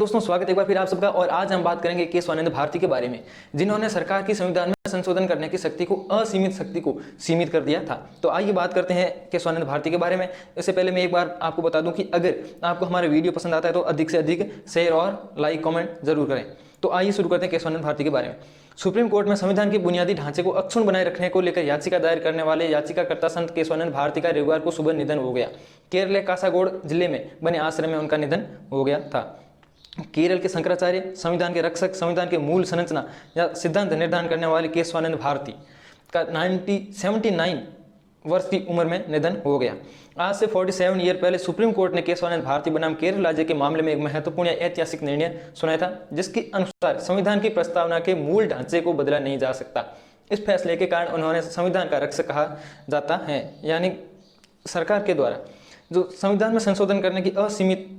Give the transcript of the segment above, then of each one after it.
दोस्तों, स्वागत है एक बार फिर आप सबका। और आज हम बात करेंगे के स्वानंद भारती के बारे में, जिन्होंने सरकार की संविधान में संशोधन करने की शक्ति को असीमित शक्ति को सीमित कर दिया था। तो आइए बात करते हैं के स्वानंद भारती के बारे में। इससे पहले मैं एक बार आपको बता दूं कि अगर आपको हमारा वीडियो पसंद आता है तो अधिक से अधिक शेयर और लाइक कमेंट जरूर करें। तो आइए शुरू करते हैं के स्वानंद भारती के बारे में। सुप्रीम कोर्ट में संविधान के बुनियादी ढांचे को अक्षुण्ण बनाए रखने को लेकर याचिका दायर करने वाले याचिकाकर्ता संत के स्वानंद भारती का रविवार को सुबह निधन हो गया। केरल के कासागोड़ जिले में बने आश्रम में उनका निधन हो गया था। केरल के शंकराचार्य, संविधान के रक्षक, संविधान के मूल संरचना या सिद्धांत निर्धारण करने वाले के स्वानंद भारती का 79 वर्ष की उम्र में निधन हो गया। आज से 47 ईयर पहले सुप्रीम कोर्ट ने के स्वानंद भारती बनाम केरल राज्य के मामले में एक महत्वपूर्ण ऐतिहासिक निर्णय सुनाया था, जिसके अनुसार संविधान की प्रस्तावना के मूल ढांचे को बदला नहीं जा सकता। इस फैसले के कारण उन्होंने संविधान का रक्षक कहा जाता है, यानी सरकार के द्वारा जो संविधान में संशोधन करने की असीमित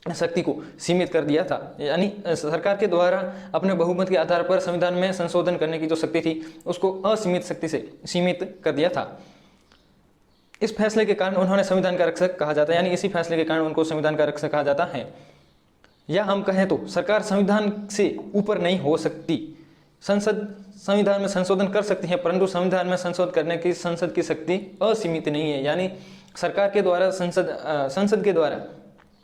शक्ति को सीमित कर दिया था, यानी सरकार के द्वारा अपने बहुमत के आधार पर संविधान में संशोधन करने की जो शक्ति थी उसको असीमित शक्ति से सीमित कर दिया था। इस फैसले के कारण उन्होंने संविधान का रक्षक कहा जाता है, यानी इसी फैसले के कारण उनको संविधान का रक्षक कहा जाता है। या हम कहें तो सरकार संविधान से ऊपर नहीं हो सकती। संसद संविधान में संशोधन कर सकती है, परंतु संविधान में संशोधन करने की संसद की शक्ति असीमित नहीं है। यानी सरकार के द्वारा संसद के द्वारा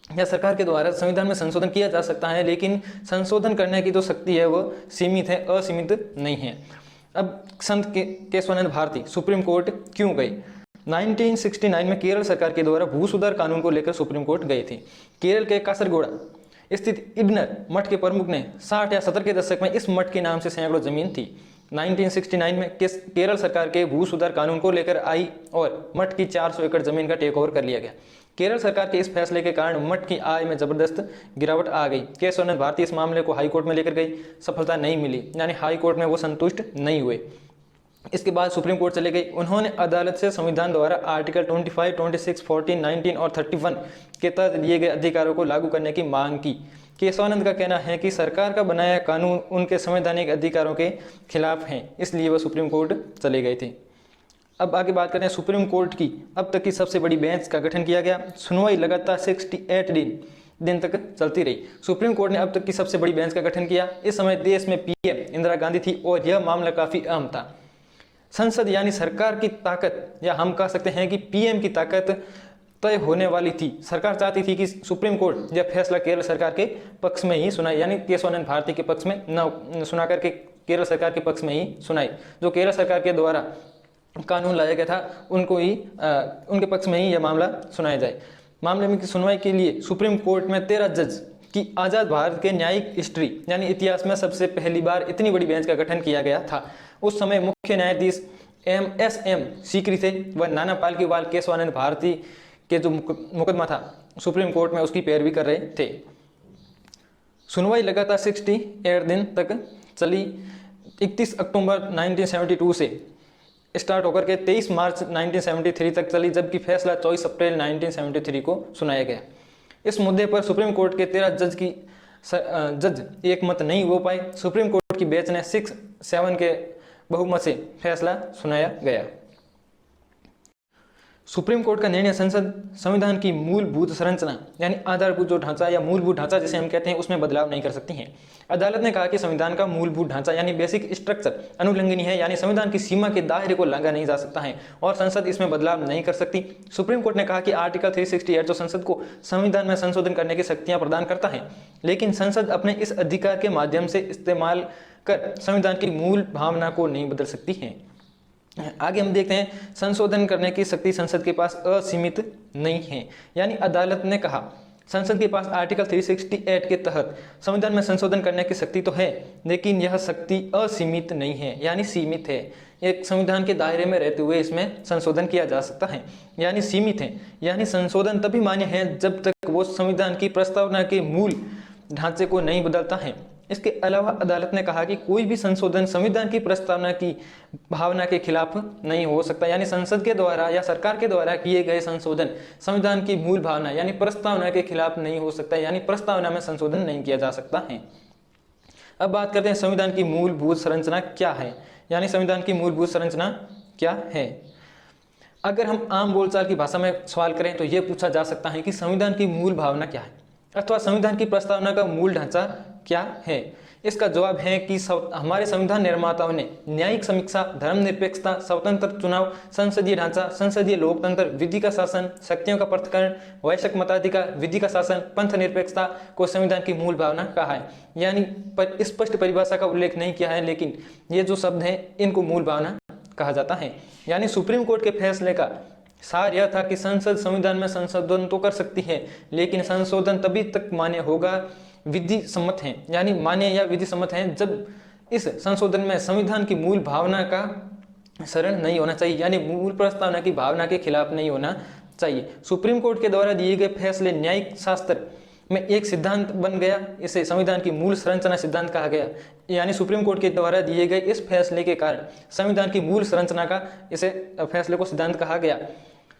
या सरकार के द्वारा संविधान में संशोधन किया जा सकता है, लेकिन संशोधन करने की जो शक्ति है वो सीमित है, असीमित नहीं है। अब संत के स्वानंद भारती सुप्रीम कोर्ट क्यों गए? 1969 में केरल सरकार के द्वारा भू सुधार कानून को लेकर सुप्रीम कोर्ट गए थे। केरल के कासरगोड़ा स्थित इडनर मठ के प्रमुख ने 60 या 70 के दशक में इस मठ के नाम से सैकड़ों जमीन थी। 1969 में केरल सरकार के भू सुधार कानून को लेकर आई और मठ की 400 एकड़ जमीन का टेक ओवर कर लिया गया। केरल सरकार के इस फैसले के कारण मठ की आय में जबरदस्त गिरावट आ गई। के स्वानंद भारती इस मामले को हाई कोर्ट में लेकर गई, सफलता नहीं मिली, यानी हाई कोर्ट में वो संतुष्ट नहीं हुए। इसके बाद सुप्रीम कोर्ट चले गए। उन्होंने अदालत से संविधान द्वारा आर्टिकल 25, 26, 14, 19 और 31 के तहत दिए गए अधिकारों को लागू करने की मांग की। के स्वानंद का कहना है कि सरकार का बनाया कानून उनके संवैधानिक अधिकारों के खिलाफ है, इसलिए वह सुप्रीम कोर्ट चले गए थे। अब आगे बात करें सुप्रीम कोर्ट की। अब तक की सबसे बड़ी बेंच का गठन किया गया। सुनवाई लगातार 68 दिन तक चलती रही। सुप्रीम कोर्ट ने अब तक की सबसे बड़ी बेंच का गठन किया। इस समय देश में पीएम इंदिरा गांधी थी और यह मामला काफी अहम था। संसद यानी सरकार की ताकत, या हम कह सकते हैं कि पीएम की ताकत तय होने वाली थी। सरकार चाहती थी कि सुप्रीम कोर्ट यह फैसला केरल सरकार के पक्ष में ही सुनाए, यानी के स्वानंद भारती के पक्ष में न सुना करके केरल सरकार के पक्ष में ही सुनाए। जो केरल सरकार के द्वारा कानून लाया गया था उनको ही उनके पक्ष में ही यह मामला सुनाया जाए। मामले में की सुनवाई के लिए सुप्रीम कोर्ट में 13 जज की आज़ाद भारत के न्यायिक हिस्ट्री यानी इतिहास में सबसे पहली बार इतनी बड़ी बेंच का गठन किया गया था। उस समय मुख्य न्यायाधीश एम सीकरी थे, वह नाना पालकीवाल के स्वानंद भारती के जो मुकदमा था सुप्रीम कोर्ट में उसकी पैरवी कर रहे थे। सुनवाई लगातार 68 दिन तक चली। 31 अक्टूबर 1972 से स्टार्ट होकर के 23 मार्च 1973 तक चली, जबकि फैसला 24 अप्रैल 1973 को सुनाया गया। इस मुद्दे पर सुप्रीम कोर्ट के 13 जज एक मत नहीं हो पाए। सुप्रीम कोर्ट की बेंच ने 6-7 के बहुमत से फैसला सुनाया गया। सुप्रीम कोर्ट का निर्णय संविधान की मूलभूत संरचना यानी आधारभूत जो ढांचा या मूलभूत ढांचा जिसे हम कहते हैं उसमें बदलाव नहीं कर सकती हैं। अदालत ने कहा कि संविधान का मूलभूत ढांचा यानी बेसिक स्ट्रक्चर अनुल्लंघनीय है, यानी संविधान की सीमा के दायरे को लांघा नहीं जा सकता है और संसद इसमें बदलाव नहीं कर सकती। सुप्रीम कोर्ट ने कहा कि आर्टिकल 368 जो संसद को संविधान में संशोधन करने की शक्तियां प्रदान करता है, लेकिन संसद अपने इस अधिकार के माध्यम से इस्तेमाल कर संविधान की मूल भावना को नहीं बदल सकती है। आगे हम देखते हैं संशोधन करने की शक्ति संसद के पास असीमित नहीं है, यानी अदालत ने कहा संसद के पास आर्टिकल 368 के तहत संविधान में संशोधन करने की शक्ति तो है, लेकिन यह शक्ति असीमित नहीं है, यानी सीमित है। एक संविधान के दायरे में रहते हुए इसमें संशोधन किया जा सकता है, यानी सीमित है। यानी संशोधन तभी मान्य है जब तक वो संविधान की प्रस्तावना के मूल ढांचे को नहीं बदलता है। इसके अलावा अदालत ने कहा कि कोई भी संशोधन संविधान की प्रस्तावना की भावना के खिलाफ नहीं हो सकता, यानी संसद के द्वारा या सरकार के द्वारा किए गए संशोधन संविधान की मूल भावना यानी प्रस्तावना के खिलाफ नहीं हो सकता, यानी प्रस्तावना में संशोधन नहीं किया जा सकता है। अब बात करते हैं संविधान की मूलभूत संरचना क्या है, यानी संविधान की मूलभूत संरचना क्या है। अगर हम आम बोलचाल की भाषा में सवाल करें तो यह पूछा जा सकता है कि संविधान की मूल भावना क्या है। अथवा संविधान की प्रस्तावना का मूल ढांचा क्या है? इसका जवाब है कि हमारे संविधान निर्माताओं ने न्यायिक समीक्षा, धर्मनिरपेक्षता, स्वतंत्र चुनाव, संसदीय ढांचा, संसदीय लोकतंत्र, विधि का शासन, शक्तियों का पृथक्करण, वैश्विक मताधिकार, विधि का शासन, पंथ निरपेक्षता को संविधान की मूल भावना कहा है। यानी स्पष्ट परिभाषा का उल्लेख नहीं किया है, लेकिन ये जो शब्द हैं इनको मूल भावना कहा जाता है। यानी सुप्रीम कोर्ट के फैसले का सार यह था कि संसद संविधान में संशोधन तो कर सकती है, लेकिन संशोधन तभी तक मान्य होगा विधि सम्मत है, यानी मान्य या विधि सम्मत है, जब इस संशोधन में संविधान की मूल भावना का शरण नहीं होना चाहिए, यानी मूल प्रस्तावना की भावना के खिलाफ नहीं होना चाहिए। सुप्रीम कोर्ट के द्वारा दिए गए फैसले न्यायिक शास्त्र में एक सिद्धांत बन गया, इसे संविधान की मूल संरचना सिद्धांत कहा गया। यानी सुप्रीम कोर्ट के द्वारा दिए गए इस फैसले के कारण संविधान की मूल संरचना का इसे फैसले को सिद्धांत कहा गया।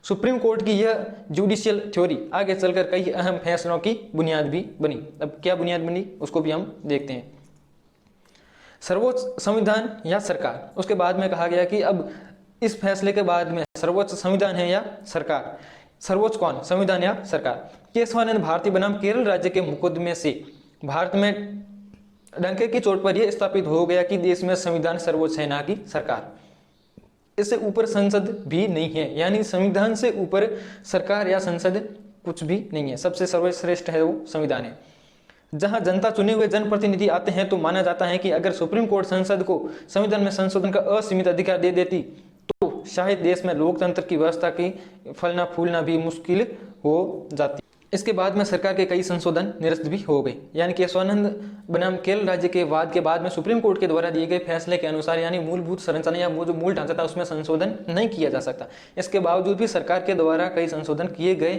सुप्रीम कोर्ट की यह जुडिशियल थ्योरी आगे चलकर कई अहम फैसलों की बुनियाद भी बनी। अब क्या बुनियाद बनी उसको भी हम देखते हैं। सर्वोच्च संविधान या सरकार, उसके बाद में कहा गया कि अब इस फैसले के बाद में सर्वोच्च संविधान है या सरकार। सर्वोच्च कौन, संविधान या सरकार? केशवानंद भारती बनाम केरल राज्य के मुकदमे से भारत में डंके की चोट पर यह स्थापित हो गया कि देश में संविधान सर्वोच्च है, ना कि सरकार। इससे ऊपर संसद भी नहीं है, यानी संविधान से ऊपर सरकार या संसद कुछ भी नहीं है। सबसे सर्वश्रेष्ठ है वो संविधान है। जहां जनता चुने हुए जनप्रतिनिधि आते हैं तो माना जाता है कि अगर सुप्रीम कोर्ट संसद को संविधान में संशोधन का असीमित अधिकार दे देती तो शायद देश में लोकतंत्र की व्यवस्था की फलना फूलना भी मुश्किल हो जाती। इसके बाद में सरकार के कई संशोधन निरस्त भी हो गए। यानी केशवानंद बनाम केरल राज्य के वाद के बाद में सुप्रीम कोर्ट के द्वारा दिए गए फैसले के अनुसार, यानी मूलभूत संरचना या वो जो मूल ढांचा था उसमें संशोधन नहीं किया जा सकता। इसके बावजूद भी सरकार के द्वारा कई संशोधन किए गए।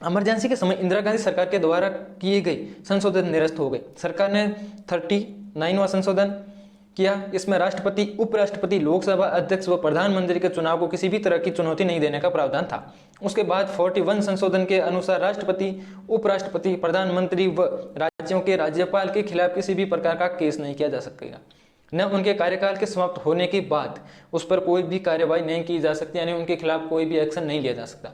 इमरजेंसी के समय इंदिरा गांधी सरकार के द्वारा किए गए संशोधन निरस्त हो गए। सरकार ने 39वां संशोधन किया। इसमें राष्ट्रपति, उपराष्ट्रपति, लोकसभा अध्यक्ष व प्रधानमंत्री के चुनाव को किसी भी तरह की चुनौती नहीं देने का प्रावधान था। उसके बाद 41 संशोधन के अनुसार राष्ट्रपति, उपराष्ट्रपति, प्रधानमंत्री व राज्यों के राज्यपाल के खिलाफ किसी भी प्रकार का केस नहीं किया जा सकेगा। न उनके कार्यकाल के समाप्त होने के बाद उस पर कोई भी कार्यवाही नहीं की जा सकती, यानी उनके खिलाफ कोई भी एक्शन नहीं लिया जा सकता।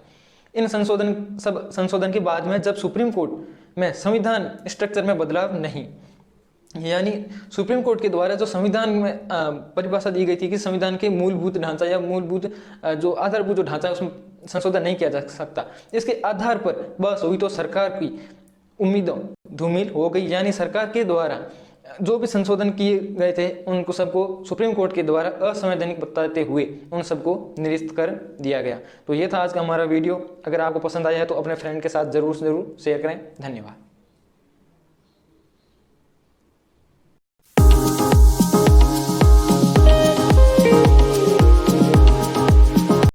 इन संशोधन के बाद में जब सुप्रीम कोर्ट में संविधान स्ट्रक्चर में बदलाव नहीं, यानी सुप्रीम कोर्ट के द्वारा जो संविधान में परिभाषा दी गई थी कि संविधान के मूलभूत ढांचा या मूलभूत जो आधारभूत जो ढांचा है उसमें संशोधन नहीं किया जा सकता, इसके आधार पर बस हुई तो सरकार की उम्मीदों धूमिल हो गई। यानी सरकार के द्वारा जो भी संशोधन किए गए थे उनको सबको सुप्रीम कोर्ट के द्वारा असंवैधानिक बताते हुए उन सबको निरस्त कर दिया गया। तो ये था आज का हमारा वीडियो। अगर आपको पसंद आया है तो अपने फ्रेंड के साथ जरूर शेयर करें। धन्यवाद।